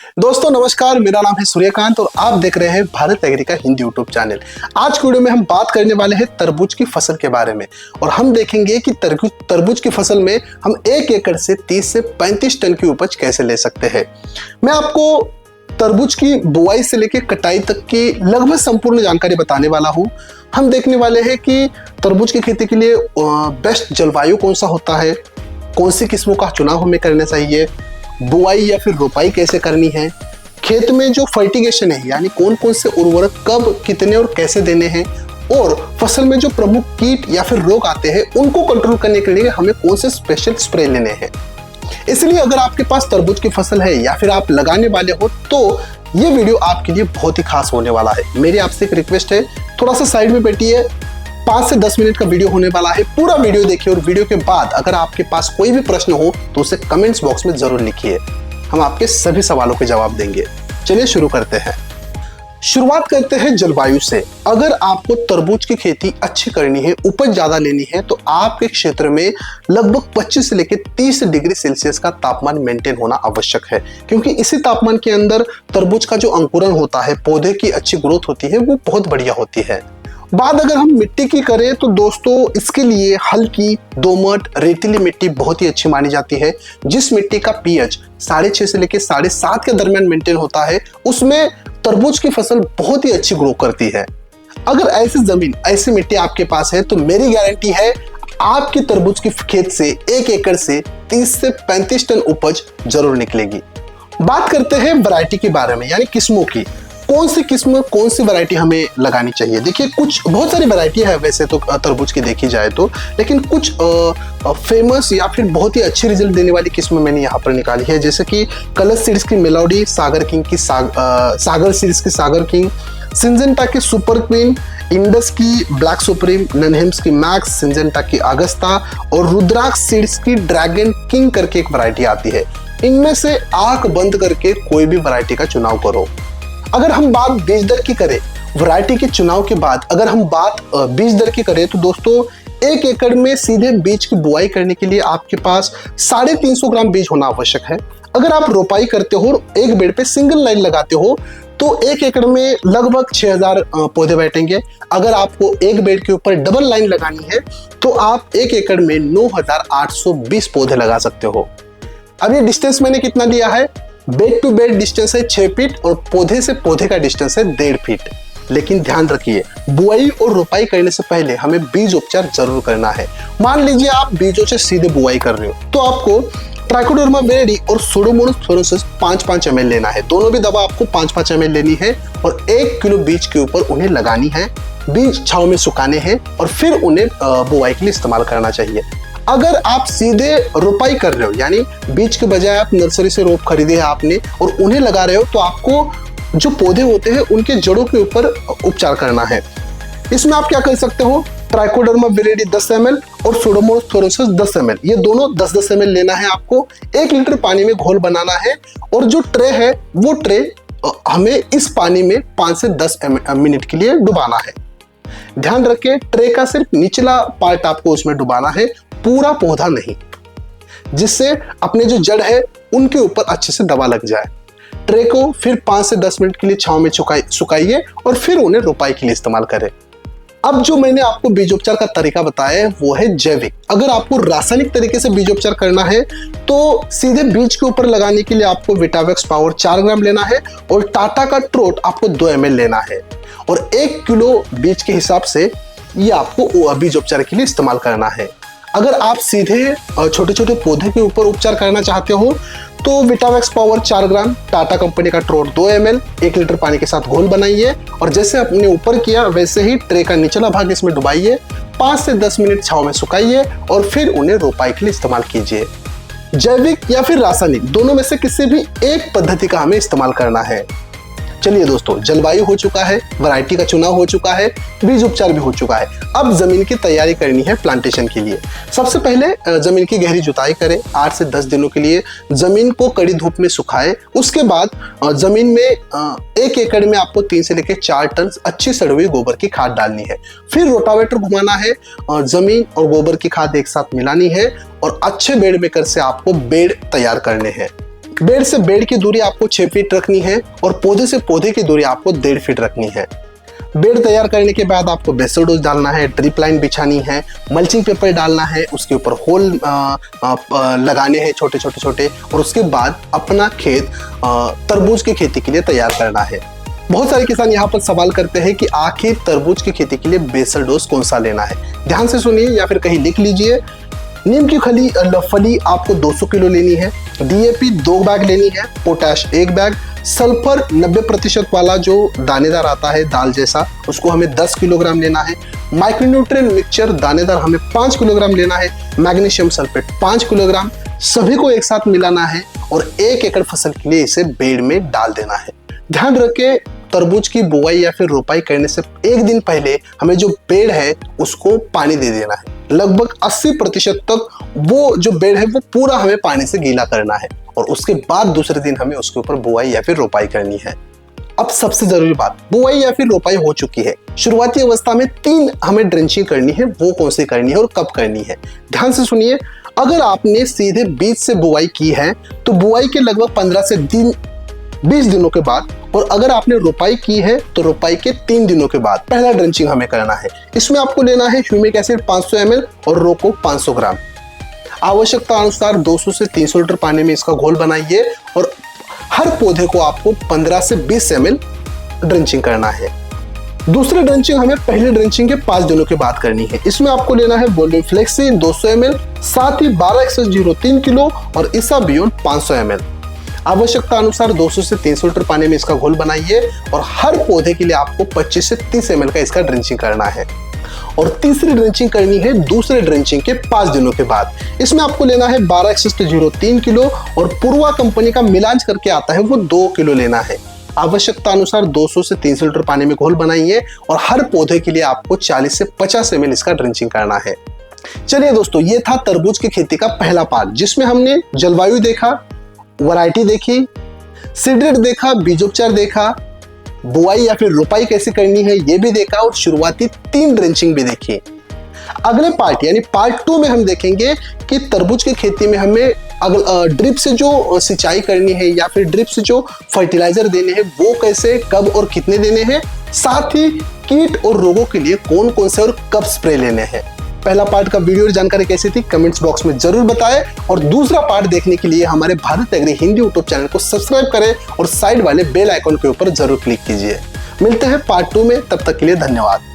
दोस्तों नमस्कार, मेरा नाम है सूर्यकांत और आप देख रहे हैं भारत एग्री का हिंदी यूट्यूब चैनल। आज की वीडियो में हम बात करने वाले हैं तरबूज की फसल के बारे में और हम देखेंगे कि तरबूज की फसल में हम 1 एकड़ से 30 से 35 टन की उपज कैसे ले सकते हैं। मैं आपको तरबूज की बुआई से लेकर कटाई तक की लगभग संपूर्ण जानकारी बताने वाला हूँ। हम देखने वाले हैं कि तरबूज की खेती के लिए बेस्ट जलवायु कौन सा होता है, कौन सी किस्मों का चुनाव हमें करना चाहिए, बुआई या फिर रोपाई कैसे करनी है, खेत में जो फर्टिगेशन है यानी कौन कौन से उर्वरक कब कितने और कैसे देने हैं, और फसल में जो प्रमुख कीट या फिर रोग आते हैं उनको कंट्रोल करने के लिए हमें कौन से स्पेशल स्प्रे लेने हैं। इसलिए अगर आपके पास तरबूज की फसल है या फिर आप लगाने वाले हो तो ये वीडियो आपके लिए बहुत ही खास होने वाला है। मेरी आपसे एक रिक्वेस्ट है, थोड़ा सा साइड में बैठिए। 5 से 10 मिनट का वीडियो होने वाला है, पूरा वीडियो देखिए और वीडियो के बाद अगर आपके पास कोई भी प्रश्न हो तो उसे कमेंट्स बॉक्स में जरूर लिखिए, हम आपके सभी सवालों के जवाब देंगे। चलिए शुरू करते हैं। शुरुआत करते हैं जलवायु से। अगर आपको तरबूज की खेती अच्छी करनी है, उपज ज्यादा लेनी है तो आपके क्षेत्र में लगभग 25 से लेकर 30 डिग्री सेल्सियस का तापमान मेंटेन होना आवश्यक है, क्योंकि इसी तापमान के अंदर तरबूज का जो अंकुरण होता है, पौधे की अच्छी ग्रोथ होती है, वो बहुत बढ़िया होती है। बात अगर हम मिट्टी की करें तो दोस्तों इसके लिए हल्की दोमट रेतीली मिट्टी बहुत ही अच्छी मानी जाती है। जिस मिट्टी का पीएच 6.5 से लेकर 7.5 के दरमियान मेंटेन होता है, उसमें तरबूज की फसल बहुत ही अच्छी ग्रो करती है। अगर ऐसी जमीन ऐसी मिट्टी आपके पास है तो मेरी गारंटी है आपकी तरबूज की खेत से 1 एकड़ से 30 से 35 टन उपज जरूर निकलेगी। बात करते हैं वैरायटी के बारे में, यानी किस्मों की। कौन सी किस्म कौन सी वैरायटी हमें लगानी चाहिए। देखिए बहुत सारी वैरायटी है वैसे तो तरबूज की देखी जाए तो, लेकिन कुछ फेमस या फिर बहुत ही अच्छी रिजल्ट देने वाली किस्म मैंने यहाँ पर निकाली है, जैसे कि कलर्स सीड्स की मेलोडी, सागर किंग की सागर सीड्स की सागर किंग, सिंजेंटा की सुपर क्वीन, इंडस की ब्लैक सुप्रीम, ननहेम्स की मैक्स, सिंजेंटा की अगस्ता और रुद्राक्ष सीड्स की ड्रैगन किंग करके एक वैरायटी आती है। इनमें से आंख बंद करके कोई भी वैरायटी का चुनाव करो। अगर हम बात बीज दर की करें, वैरायटी के चुनाव के बाद अगर हम बात बीज दर की करें तो दोस्तों 1 एकड़ में सीधे बीज की बुआई करने के लिए आपके पास 350 ग्राम बीज होना आवश्यक है। अगर आप रोपाई करते हो और एक बेड पे सिंगल लाइन लगाते हो तो 1 एकड़ में लगभग 6000 पौधे बैठेंगे। अगर आपको एक बेड के ऊपर डबल लाइन लगानी है तो आप 1 एकड़ में 9820 पौधे लगा सकते हो। अब ये डिस्टेंस मैंने कितना दिया है, बेड टू बेड डिस्टेंस है 6 फीट और पौधे से पौधे का डिस्टेंस है 1.5 फीट। लेकिन ध्यान रखिए, बुआई और रोपाई करने से पहले हमें बीज उपचार जरूर करना है। मान लीजिए आप बीजों से सीधे बुआई कर रहे हो तो आपको ट्राइकोडर्मा विरिडी और सुडोमोनास फ्लोरोसेंस 5-5 ml लेना है। दोनों भी दवा आपको 5-5 ml लेनी है और 1 किलो बीज के ऊपर उन्हें लगानी है। बीज छांव में सुखाने हैं और फिर उन्हें बुआई के लिए इस्तेमाल करना चाहिए। अगर आप सीधे रोपाई कर रहे हो, यानी बीज के बजाय आप नर्सरी से रोप खरीदे है आपने और उन्हें लगा रहे हो, तो आपको जो पौधे होते हैं उनके जड़ों के ऊपर उपचार करना है। इसमें आप क्या कर सकते हो, ट्राइकोडर्मा विरिडी 10 ml और सुडोमोनास फ्लोरोसेंस 10 ml, ये दोनों 10-10 ml लेना है आपको। 1 लीटर पानी में घोल बनाना है और जो ट्रे है वो ट्रे हमें इस पानी में 5 से 10 मिनट के लिए डुबाना है। ध्यान रखें, ट्रे का सिर्फ निचला पार्ट आपको उसमें डुबाना है, पूरा पौधा नहीं, जिससे अपने जो जड़ है उनके ऊपर अच्छे से दवा लग जाए। ट्रे को फिर 5 से 10 मिनट के लिए छांव में सुखाइए और फिर उन्हें रोपाई के लिए इस्तेमाल करें। अब जो मैंने आपको बीजोपचार का तरीका बताया है वो है जैविक। अगर आपको रासायनिक तरीके से बीजोपचार करना है तो सीधे बीज के ऊपर लगाने के लिए आपको विटावेक्स पावर 4 ग्राम लेना है और टाटा का ट्रोट आपको 2 ml लेना है और 1 किलो बीज के हिसाब से ये आपको बीजोपचार के लिए इस्तेमाल करना है। अगर आप सीधे छोटे छोटे पौधे के ऊपर उपचार करना चाहते हो तो विटावेक्स पावर 4 ग्राम, टाटा कंपनी का ट्रोट 2 ml, 1 लीटर पानी के साथ घोल बनाइए और जैसे आपने ऊपर किया वैसे ही ट्रे का निचला भाग इसमें डुबाइए, 5 से 10 मिनट छांव में सुखाइए और फिर उन्हें रोपाई के लिए इस्तेमाल कीजिए। जैविक या फिर रासायनिक, दोनों में से किसी भी एक पद्धति का हमें इस्तेमाल करना है। चलिए दोस्तों, जलवायु हो चुका है, वैरायटी का चुनाव हो चुका है, बीज उपचार भी हो चुका है। अब जमीन की तैयारी करनी है प्लांटेशन के लिए। सबसे पहले जमीन की गहरी जुताई करें। 8 से 10 दिनों के लिए जमीन को कड़ी धूप में सुखाएं। उसके बाद जमीन में 1 एकड़ में आपको 3 से लेकर 4 टन अच्छी सड़ी हुई गोबर की खाद डालनी है। फिर रोटावेटर घुमाना है, जमीन और गोबर की खाद एक साथ मिलानी है और अच्छे बेड मेकर से आपको बेड तैयार करने हैं। बेड से बेड की दूरी आपको 6 फीट रखनी है और पौधे से पौधे की दूरी आपको 1.5 फीट रखनी है। बेड तैयार करने के बाद आपको बेसल डोज डालना है, ड्रिप लाइन बिछानी है, मल्चिंग पेपर डालना है, उसके ऊपर होल लगाने हैं छोटे छोटे और उसके बाद अपना खेत तरबूज की खेती के लिए तैयार करना है। बहुत सारे किसान यहाँ पर सवाल करते हैं कि आखिर तरबूज की खेती के लिए बेसल डोज कौन सा लेना है। ध्यान से सुनिए या फिर कहीं लिख लीजिए। नीम की फली आपको 200 किलो लेनी है, DAP 2 बैग लेनी है, पोटाश 1 बैग, सल्फर 90% वाला जो दानेदार आता है दाल जैसा उसको हमें 10 किलोग्राम लेना है, माइक्रोन्यूट्रिएंट मिक्सचर दानेदार हमें 5 किलोग्राम लेना है, मैग्नीशियम सल्फेट 5 किलोग्राम, सभी को एक साथ मिलाना है और 1 एकड़ फसल के लिए इसे बेड में डाल देना है। ध्यान रखें, तरबूज की बुआई या फिर रोपाई करने से 1 दिन पहले हमें जो बेड है उसको पानी दे देना है। लगभग 80% तक वो जो बेड है वो पूरा हमें पानी से गीला करना है और उसके बाद दूसरे दिन हमें उसके ऊपर बुआई या फिर रोपाई करनी है। अब सबसे जरूरी बात, बुआई या फिर रोपाई हो चुकी है, शुरुआती अवस्था में 3 हमें ड्रेंचिंग करनी है, वो कौन सी करनी है और कब करनी है। ध्यान से सुनिए, अगर आपने सीधे बीज से बुआई की है तो बुआई के लगभग 15 से 20 दिनों के बाद, और अगर आपने रोपाई की है तो रोपाई के 3 दिनों के बाद पहला ड्रेंचिंग हमें करना है। इसमें आपको लेना है ह्यूमिक एसिड 500 ml और रोको 500 ग्राम। आवश्यकता अनुसार 200 से 300 लीटर पानी में इसका घोल बनाइए और हर पौधे को आपको 15 से 20 ml ड्रेंचिंग करना है। दूसरी ड्रेंचिंग हमें पहले ड्रेंचिंग के 5 दिनों के बाद करनी है। इसमें आपको लेना है वोल्यूम फ्लेक्सी 200 ml, साथ ही 12XS 3 किलो और इसाबियोन 500 ml। आवश्यकता अनुसार 200 से 300 लीटर पानी में इसका घोल बनाइए और हर पौधे के लिए आपको 25 से 30 ml का इसका ड्रेंचिंग करना है। और तीसरी ड्रेंचिंग करनी है दूसरे ड्रेंचिंग के 5 दिनों के बाद। इसमें आपको लेना है 12XS 3 किलो और पूर्वा कंपनी का मिलांज करके आता है वो 2 किलो लेना है। आवश्यकता अनुसार 200 से 300 लीटर पानी में घोल बनाइए और हर पौधे के लिए आपको 40 से 50 ml इसका ड्रेंचिंग करना है। चलिए दोस्तों, ये था तरबूज की खेती का पहला पार्ट, जिसमें हमने जलवायु देखा, वैरायटी देखी, सीड देखा, बीजोपचार देखा, बुआई या फिर रोपाई कैसे करनी है ये भी देखा और शुरुआती 3 ड्रेंचिंग भी देखी। अगले पार्ट यानी पार्ट 2 में हम देखेंगे कि तरबूज की खेती में हमें ड्रिप से जो सिंचाई करनी है या फिर ड्रिप से जो फर्टिलाइजर देने हैं वो कैसे, कब और कितने देने हैं, साथ ही कीट और रोगों के लिए कौन कौन से और कब स्प्रे लेने हैं। पहला पार्ट का वीडियो और जानकारी कैसी थी कमेंट्स बॉक्स में जरूर बताएं और दूसरा पार्ट देखने के लिए हमारे Bharat agri Hindi YouTube channel को सब्सक्राइब करें और साइड वाले बेल आइकॉन के ऊपर जरूर क्लिक कीजिए। मिलते हैं पार्ट 2 में, तब तक के लिए धन्यवाद।